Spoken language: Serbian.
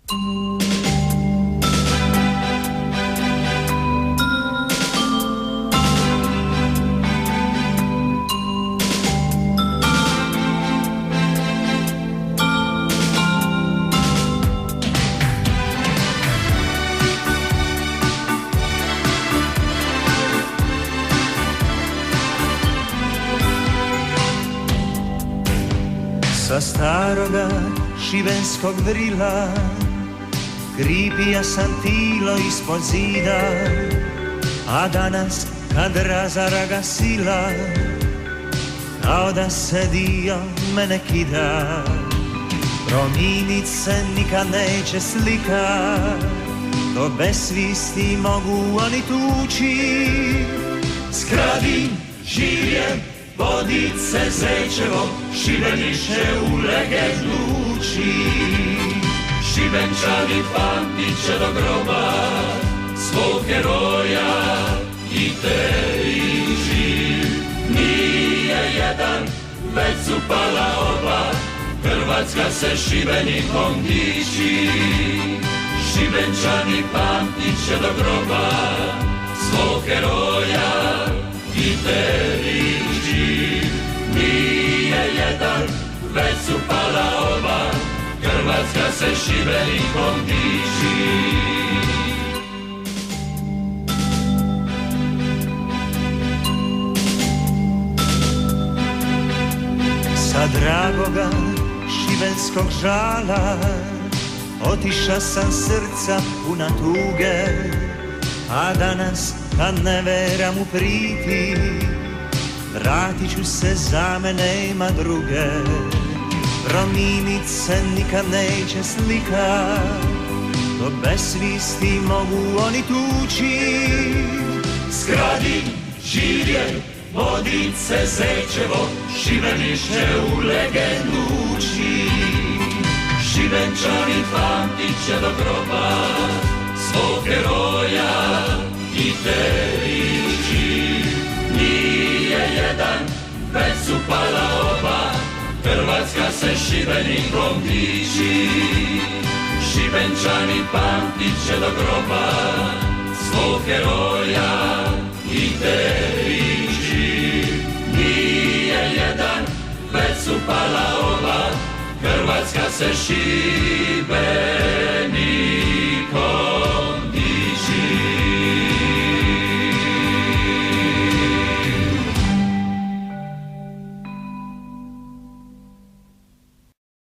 Sa staroga šibenskog vrila kripija sam tilo ispod zida, a danas kad razaraga sila kao da se dio mene kida. Promijenit se nikad neće slika, to bez svisti mogu oni tući. Skradim, živjem, Vodice, Zečevo, Šibeniše u legendu uči. Šibenčani pamtit će do groba svog heroja i teriži. Nije jedan, već su pala oba, Hrvatska se Šibenikom diči. Šibenčani pamtit će do groba svog heroja i teriži. Nije jedan, već su pala oba, Hrvatska se Šibenikom diči. Sa dragoga šibenskog žala otiša sam srca puna tuge, a danas kad ne veram u priti, vratit ću se, za mene ima druge. Promijenit se nikad neće slika, to bez svisti mogu oni tući. Zgradim, živjem, Vodice, Zečevo, Šibeniše u legendu uči. Šibenčani pamtit će do groba svog heroja i teriži. Nije jedan, već su pala oba, Hrvatska se Šibenikom diči. Šibenčani pamtit će do groba svog heroja i teriži. Nije jedan, već su pala oba, Hrvatska se Šibenik